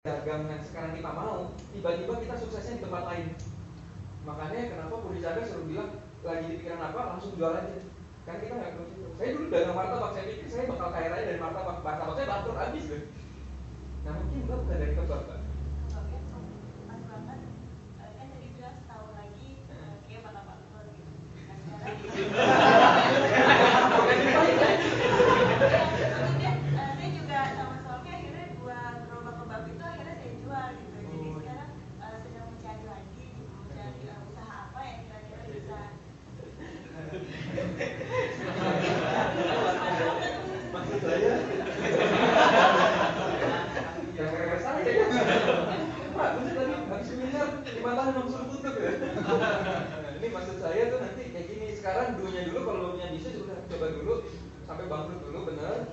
dagang yang sekarang kita mau, tiba-tiba kita suksesnya di tempat lain. Makanya kenapa Puri Chandra selalu bilang lagi di pikiran apa langsung jual aja. Kan kita nggak perlu itu. Saya dulu dagang martabak, saya pikir saya bakal kaya raya dari martabak. Martabak saya bangkrut habis loh. Nah mungkin Mbak bukan dari kebab, Mbak. Kebabnya pas banget, kan tadi bilang setahun lagi kayak martabak telur gitu. Nah sekarang maksudnya saya juga sama suami akhirnya dua gerobak kebab itu akhirnya saya jual gitu. Jadi sekarang sedang mencari lagi gitu, mencari usaha apa yang kira-kira bisa Maksud saya gara-gara saya ya. Pak, bener tadi habis seminar 5 tahun langsung tutup ya. Ini maksud saya tuh nanti kayak gini. Sekarang dunia dulu kalau punya bisnis udah coba dulu sampai bangkrut dulu bener.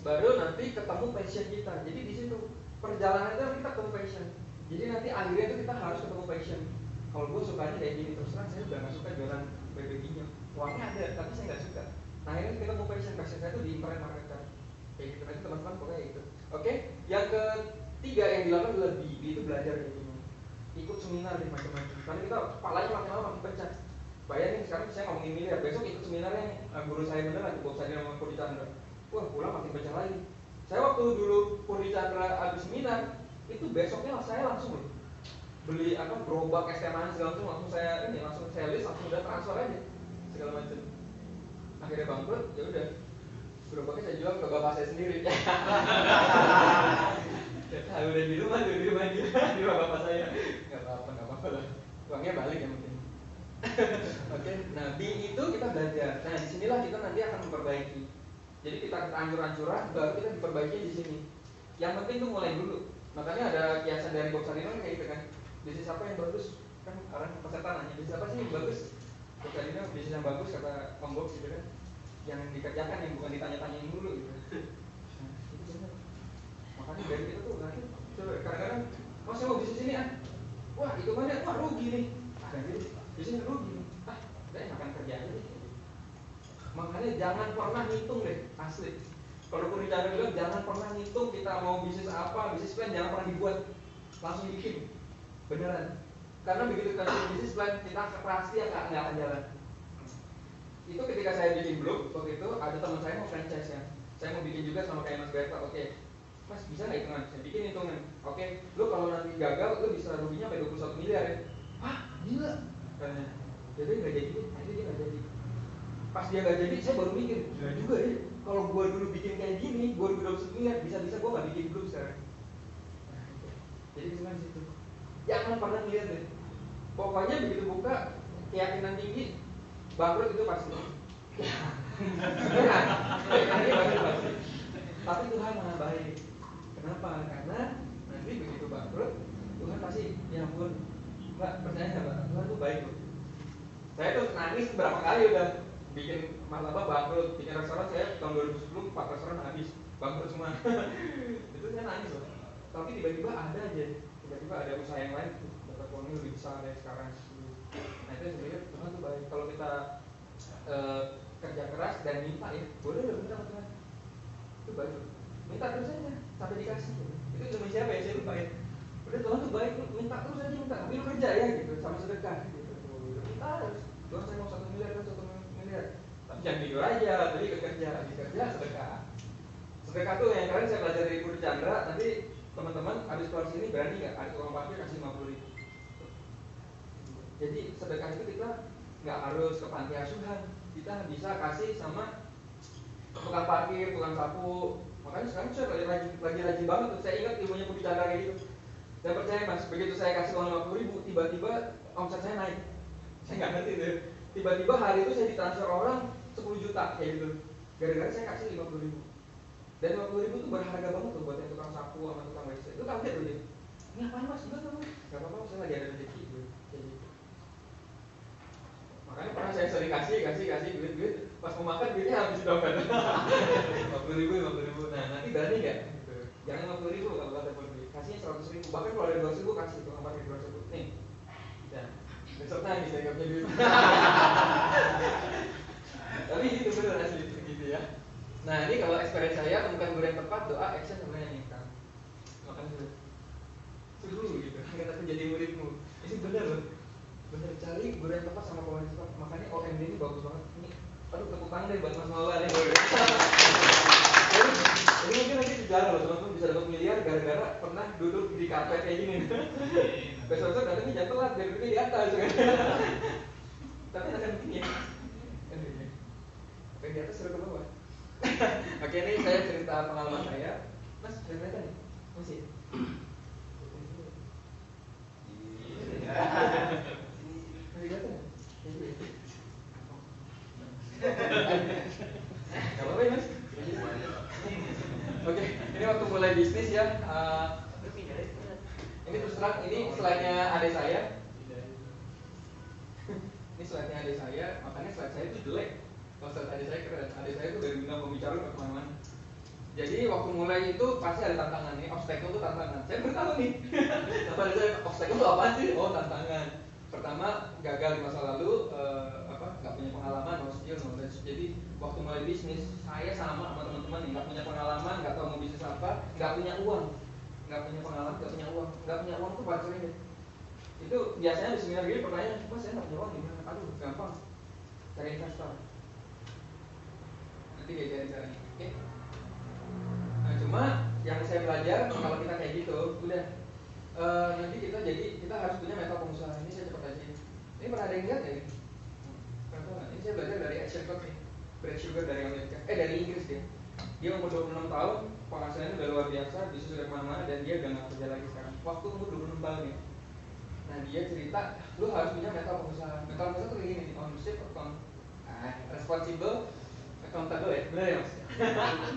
Baru nanti ketemu passion kita. Jadi di situ perjalanan itu kita ketemu passion. Jadi nanti akhirnya itu kita harus ketemu passion. Kalau gue sukanya kayak gini terus terang saya udah nggak suka jualan bebek ginjal. Uangnya ada tapi saya nggak suka. Nah ini kita mau passion saya itu di internet marketer. Kayak gitu nanti teman-teman pokoknya itu. Oke, yang ketiga yang dilakukan adalah B itu belajar kayak gini. Ikut seminar di macam-macam. Karena kita kepalanya makin lama makin pecah. Bayangin sekarang saya ngomongin miliar, besok ikut seminarnya guru saya beneran, Bob Sadil sama Puri Chandra. Wah, pulang makin pecah lagi. Saya waktu dulu Puri Chandra habis seminar, itu besoknya saya langsung loh beli gerobak es teh manis langsung saya langsung saya list langsung udah transfer aja segala macam. Akhirnya bangkrut, ya udah gerobaknya saya jual ke bapak saya sendiri. Udah di rumah di rumah bapak saya. Nggak apa-apa lah. Uangnya balik ya mungkin. Oke, nah di itu kita belajar. Nah disinilah kita nanti akan memperbaiki. Jadi kita hancur-hancuran, baru kita diperbaiki di sini. Yang penting tuh mulai dulu. Makanya ada kiasan dari Bob Sadino kayak gitu kan. Bisnis apa yang bagus? Kan orang peserta nanya, bisnis apa sih yang bagus? Bob Sadino bisnis yang bagus kata Om Bob gitu kan. Yang dikerjakan yang bukan ditanya-tanyain dulu gitu. Nah, itu benar. Makanya dari kita tuh nanti kadang-kadang, oh saya mau bisnis ini ah. Wah itu mana? Wah rugi nih. Jadi bisnis rugi nih. Saya makan kerja aja nih. Makanya jangan pernah ngitung deh, asli. Kalau Puri Chandra bilang jangan pernah ngitung kita mau bisnis apa, bisnis plan jangan pernah dibuat, langsung bikin, beneran. Karena begitu kita bikin bisnis plan kita pasti nggak akan jalan. Itu ketika saya bikin blog waktu itu ada teman saya mau franchise ya, saya mau bikin juga sama kayak Mas Berta. Oke, Mas bisa nggak hitungan? Saya bikin hitungan. Oke, lu kalau nanti gagal lu bisa ruginya sampai 21 miliar ya. Ah gila, katanya. Jadi nggak jadi, akhirnya dia nggak jadi. Pas dia nggak jadi, saya baru mikir, gila juga ya. Kalau gua dulu bikin kayak gini, 2021 miliar, bisa-bisa gua nggak bikin blog sekarang. Nah, itu. Jadi cuma situ. Jangan pernah lihat deh. Pokoknya begitu buka, keyakinan tinggi, bangkrut itu pasti. Pasti. Tapi Tuhan maha baik. Kenapa? Karena nanti begitu bangkrut, Tuhan pasti, ya ampun, Mbak percaya nggak Mbak? Tuhan tuh baik loh. Saya tuh nangis berapa kali udah bikin martabak bangkrut, bikin restoran saya tahun 2010 4 restoran habis bangkrut semua. Itu saya nangis loh. Tapi tiba-tiba ada aja, tiba-tiba ada usaha yang lain dapat uangnya lebih besar dari sekarang. Nah itu sebenarnya Tuhan tuh baik. Kalau kita kerja keras dan minta ya, boleh loh minta sama Tuhan. Itu baik loh. Minta terus aja sampai dikasih. Itu cuma siapa ya saya lupa ya. Udah Tuhan tuh baik, minta terus aja minta. Tapi lu kerja ya gitu, sama sedekah gitu. Kita harus. Tuhan saya mau 1 miliar kan 1 miliar. Tapi jangan tidur aja, jadi kerja sedekah. Sedekah tuh yang keren saya belajar dari Puri Chandra. Nanti teman-teman habis keluar sini berani nggak ada tukang parkir kasih 50.000. Jadi sedekah itu kita nggak harus ke panti asuhan, kita bisa kasih sama tukang parkir, tukang sapu. Makanya sekarang saya lagi rajin banget tuh. Saya ingat ilmunya Puri Chandra kayak gitu. Saya percaya mas, begitu saya kasih uang 50.000, tiba-tiba omset saya naik. Saya nggak ngerti deh. Tiba-tiba hari itu saya ditransfer orang 10 juta kayak gitu. Gara-gara saya kasih 50.000. Dan 50.000 itu berharga banget loh buat yang tukang sapu sama tukang WC. Itu kaget loh dia. Ini apaan mas? Enggak tahu. Gak apa-apa, saya lagi ada rezeki gitu. Kayak gitu. Makanya pernah saya sering kasih duit. Pas mau makan duitnya habis dong kan. 50.000. Nah nanti berani nggak? Gitu. Jangan 50.000 kalau kata duit. Kasihnya 100.000. Bahkan kalau ada 200.000 kasih tukang parkir 200.000. Nih. Bisa. Besok nangis saya nggak punya duit. Tapi itu benar asli gitu ya. Nah ini kalau experience saya temukan guru yang tepat, doa, action sebenarnya income. Makan dulu. akan jadi muridmu. Ini benar loh, benar, cari guru yang tepat sama kawan yang tepat. Makanya OMD ini bagus banget. Ini aduh tepuk tangan deh buat Mas Maula nih. Jadi mungkin nanti sejarah loh teman-teman bisa dapat miliar gara-gara pernah duduk di kafe kayak gini. Besok-besok datangnya jangan telat biar duduknya di atas kan. Tapi akan begini ya. Yang di atas suruh ke bawah. Oke, ini saya cerita pengalaman saya. Mas, cerita nih? Masih? Masih kelihatan? Gak apa-apa ya Mas? Oke, ini waktu mulai bisnis ya. Ini terus terang, ini slide-nya adik saya. Ini slide-nya adik saya, makanya slide saya itu jelek. Kalau slide adik saya keren, adik saya itu dari bintang pembicara ke kemana-mana. Jadi waktu mulai itu pasti ada tantangan nih, obstacle itu tantangan. Saya baru tahu nih. Apa saya obstacle itu apa sih? Oh tantangan. Pertama gagal di masa lalu, nggak punya pengalaman, no skill, no knowledge. Jadi waktu mulai bisnis, saya sama teman-teman nih, nggak punya pengalaman, nggak tahu mau bisnis apa, nggak punya uang, nggak punya pengalaman, nggak punya uang tuh paling sering. Itu biasanya di seminar gini pertanyaan, mas saya nggak punya uang gimana? Aduh gampang, cari investor. Nanti diajarin caranya, oke? Nah cuma yang saya belajar kalau kita kayak gitu, udah nanti kita harus punya mental pengusaha. Ini saya cepat aja. Ini pernah ada yang lihat ya? Ini saya belajar dari Action Club nih, Brad Sugar dari Amerika, dari Inggris dia. Dia umur 26 tahun, penghasilannya udah luar biasa, bisnis sudah kemana-mana dan dia udah nggak kerja lagi sekarang. Waktu umur 26 tahun ya. Nah dia cerita, lu harus punya mental pengusaha. Mental pengusaha tuh kayak gini nih, ownership, responsible, accountable ya, benar ya mas?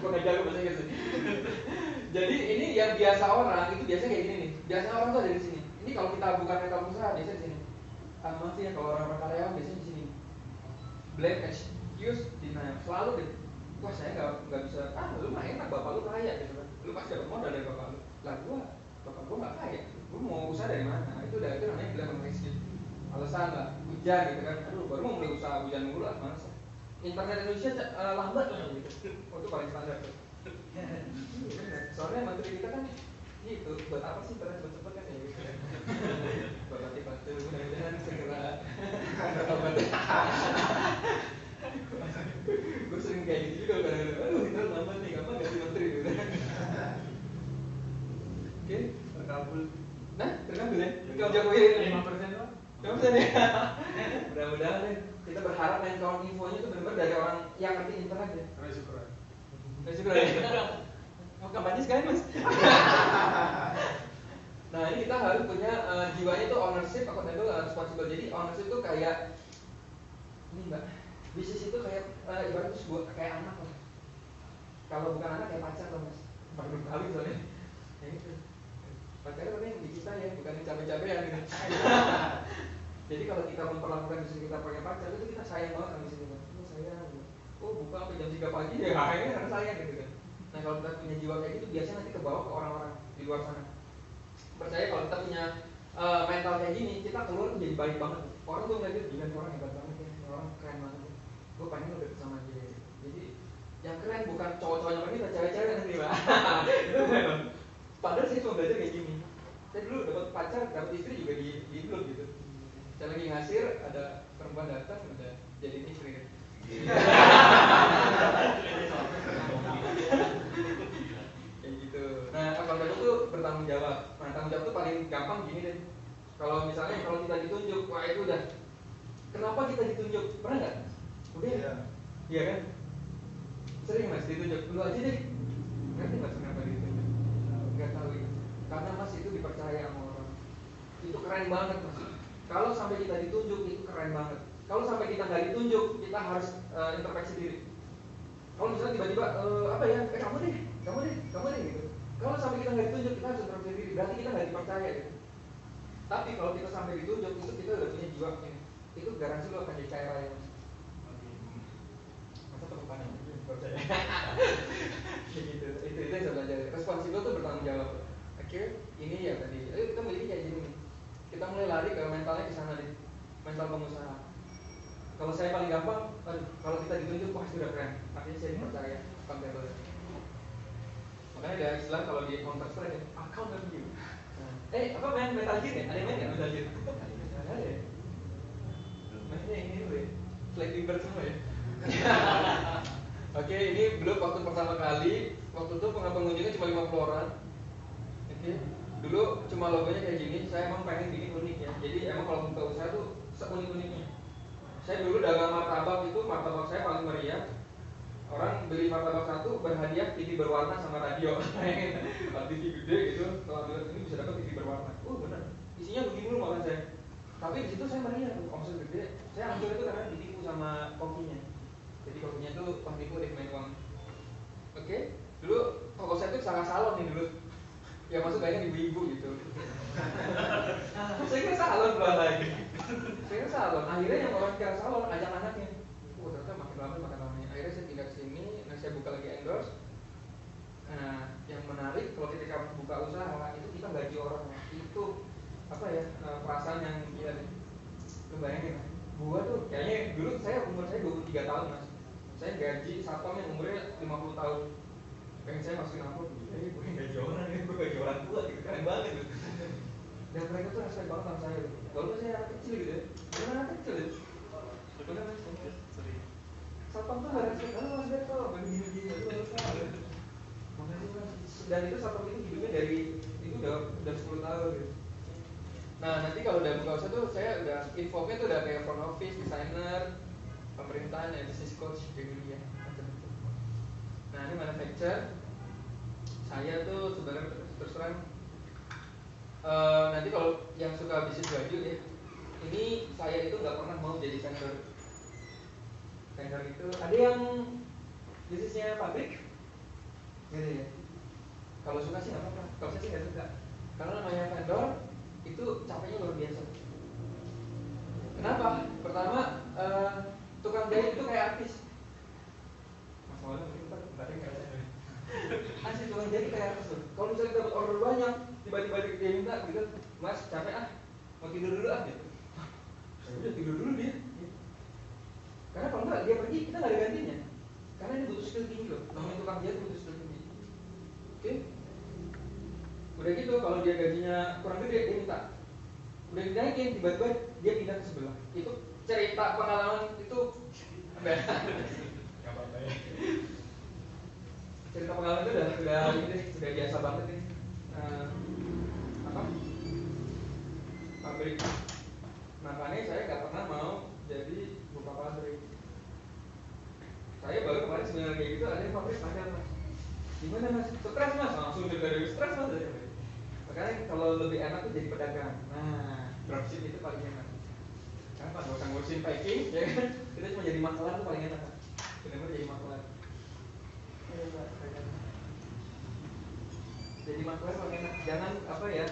Gue nggak jago bahasa Inggris. Jadi ini yang biasa orang itu biasanya kayak gini nih. Biasanya orang tuh ada di sini. Ini kalau kita bukan mental pengusaha biasanya di sini. Maaf ya kalau orang karyawan biasanya di sini. Blame, excuse, denial. Selalu deh. Wah saya nggak bisa. Lu mah enak, bapak lu kaya gitu kan. Lu pasti dapat modal dari bapak lu. Lah bapak gua nggak kaya. Gua mau usaha dari mana? Nah, itu namanya blame, excuse. Alasan lah, hujan gitu kan. Aduh baru mau mulai usaha hujan mulu lah, masa? Internet Indonesia lambat lah gitu. Oh, itu paling standar tuh. Soalnya menteri kita kan gitu, buat apa sih internet cepet kan ya gitu. Bapak dibantu, mudah-mudahan segera obat. Gue sering kayak gitu juga kadang-kadang. Aduh internet lambat nih, kapan ganti menteri gitu. Oke, terkabul. Nah, terkabul ya? Kalau Jokowi 5% doang. 5% ya? Mudah-mudahan deh. Kita berharap main kawan infonya itu benar-benar dari orang yang ngerti internet ya. Syukur ya. Mau kampanye sekali mas. Nah ini kita harus punya jiwanya itu ownership, accountable, responsible. Jadi ownership itu kayak ini mbak, bisnis itu kayak ibaratnya sebuah kayak anak lah. Kalau bukan anak kayak pacar loh mas. Baru kali soalnya. Ya itu. Pacarnya tapi yang di kita ya, bukan yang capek-capekan gitu. Jadi kalau kita memperlakukan bisnis kita pakai pacar itu kita sayang banget sama bisnis kita. Oh sayang. Oh buka sampai jam 3 pagi ya kayaknya karena sayang gitu kan. Nah kalau kita punya jiwa kayak gitu biasanya nanti kebawa ke orang-orang di luar sana. Percaya kalau kita punya mental kayak gini, kita keluar jadi baik banget. Orang tuh ngeliat gila orang hebat banget ya, orang keren banget. Gue pengen lo deket sama dia. Jadi yang keren bukan cowok-cowoknya pengen kita, cewek-cewek nanti lah. Padahal saya cuma belajar kayak gini. Saya dulu dapat pacar, dapat istri juga di grup gitu. Saya lagi ngasir, ada perempuan datang, udah jadi istri kan. Kayak gitu. Nah, accountable itu bertanggung jawab. Nah, tanggung jawab itu paling gampang gini deh. Kalau misalnya kalau kita ditunjuk, wah itu udah. Kenapa kita ditunjuk? Pernah nggak? Udah ya? Iya kan? Sering mas ditunjuk. Lu aja deh. Ngerti mas kenapa ditunjuk? Nggak tahu itu. Karena mas itu dipercaya sama orang. Itu keren banget mas. Kalau sampai kita ditunjuk itu keren banget. Kalau sampai kita nggak ditunjuk, kita harus introspeksi diri. Kalau misalnya tiba-tiba kamu deh gitu. Kalau sampai kita nggak ditunjuk, kita harus introspeksi diri. Berarti kita nggak dipercaya gitu. Tapi kalau kita sampai ditunjuk, itu kita udah punya jiwa ini. Itu garansi lo akan jadi kaya raya. Masa tepuk tangan? Percaya. Gitu. Itu yang saya belajar. Responsibel itu bertanggung jawab. Oke, ini ya tadi. Ayo kita mulai kayak gini nih. Kita mulai lari ke mentalnya ke sana deh. Mental pengusaha. Kalau saya paling gampang, kalau kita ditunjuk, wah sudah keren. Artinya saya dipercaya, accountable. Makanya ada istilah kalau di Counter Strike, accountable. Apa main Metal Gear ya? Ada yang main nggak Metal Gear? Nggak ada ya? Mainnya ini dulu ya, Flappy Bird semua ya. Oke, ini belum waktu pertama kali. Waktu itu pengunjungnya cuma 50 orang. Oke, dulu cuma logonya kayak gini. Saya emang pengen bikin unik ya. Jadi emang kalau buka usaha tuh seunik-uniknya. Saya dulu dagang martabak itu, martabak saya paling meriah. Orang beli martabak satu berhadiah TV berwarna sama radio. Kalau TV gede gitu, kalau ambil ini bisa dapat TV berwarna. Bener. Isinya begini dulu makan saya. Tapi di situ saya meriah tuh, omset gede. Saya hancur itu karena ditipu sama kokinya. Jadi kokinya tuh nipu deh main uang. Oke, dulu toko saya tuh sangat salon nih dulu. Ya masuk banyak ibu-ibu gitu. Saya kira salon belah lagi. Saya kira salon. Akhirnya yang orang kira salon ajak anaknya. Ternyata makin lama. Akhirnya saya pindah ke sini. Nah, saya buka lagi endorse. Nah, yang menarik kalau ketika buka usaha itu kita gaji orang. Itu apa ya, perasaan yang gila deh. Lu bayangin, gua tuh kayaknya dulu umur saya 23 tahun mas. Saya gaji satpam yang umurnya 50 tahun. Pengen saya masukin amplop, gue yang gaji orang ya, gue gaji orang tua gitu, keren banget gitu. Dan mereka tuh respect banget sama saya gitu. Walaupun saya anak kecil gitu ya, bukan anak kecil ya. Bener mas, satpam tuh gak respect, mas Beto, begini-gini, itu harus tahu. Makasih mas. Dan itu satpam itu hidupnya dari, itu udah 10 tahun gitu. Nah nanti kalau udah buka usaha tuh saya udah involve-nya tuh udah kayak front office, designer, pemerintahan ya, business coach kayak gitu ya. Nah ini manufacture. Saya tuh sebenarnya terus terang nanti kalau yang suka bisnis baju ya, ini saya itu nggak pernah mau jadi vendor. Vendor itu ada yang bisnisnya pabrik, gitu ya. Kalau suka sih nggak apa-apa. Kalau saya sih nggak suka. Karena namanya vendor itu capeknya luar biasa. Kenapa? Pertama, tukang jahit itu kayak artis. Mas Maulana mungkin ntar nggak ada. Asli tukang jahit kayak artis tuh. Kalau misalnya dapat order banyak, tiba-tiba dia minta gitu, mas capek mau tidur dulu gitu. Ya udah tidur dulu dia. Karena kalau nggak dia pergi kita nggak ada gantinya. Karena ini butuh skill tinggi loh. Namanya tukang jahit butuh skill tinggi. Oke? Udah gitu kalau dia gajinya kurang gede dia minta. Udah dinaikin tiba-tiba dia pindah ke sebelah. Itu cerita pengalaman itu nggak apa-apa ya. Cerita pengalaman itu udah biasa banget nih. Pabrik. Makanya saya nggak pernah mau jadi buka pabrik. Saya baru kemarin seminar kayak gitu ada yang pabrik panggil mas. Gimana mas? Stres mas? Langsung dari stres mas. Makanya kalau lebih enak tuh jadi pedagang. Nah, dropship itu paling enak. Kenapa? Gak usah ngurusin packing, ya kan? Kita cuma jadi makelar tuh paling enak. Benar-benar jadi makelar. Jadi makelar paling enak. Jangan apa ya?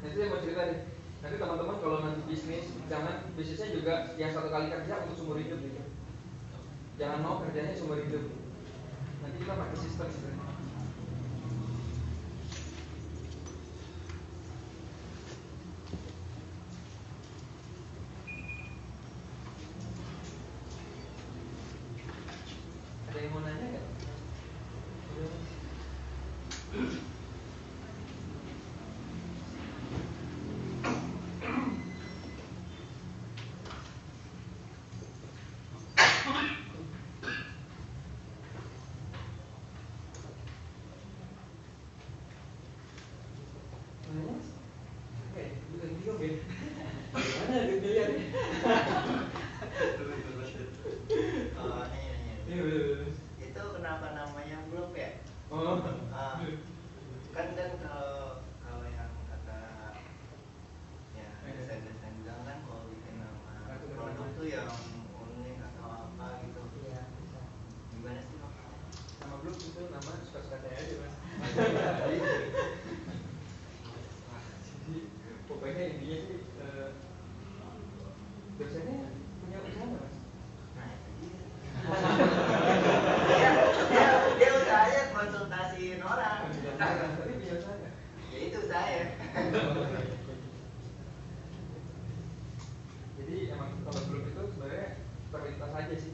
Nanti saya mau cerita deh. Nanti teman-teman kalau nanti bisnis, jangan bisnisnya juga yang satu kali kerja untuk seumur hidup gitu. Jangan mau kerjanya seumur hidup. Nanti kita pakai sistem sebenarnya. Ada yang mau nanya nggak? Itu kenapa namanya blok ya? Kan kalau yang kata ya desain bilang kan kalau bikin nama produk tuh yang unik atau apa gitu. Iya, bisa. Gimana sih Pak? Nama blog itu nama suka-suka saya aja mas. Jadi pokoknya intinya sih dosennya punya usaha nggak mas? Dia usahanya konsultasiin orang. Tapi punya usaha nggak? Ya itu saya. Jadi emang kalau blog itu sebenarnya terlintas aja sih.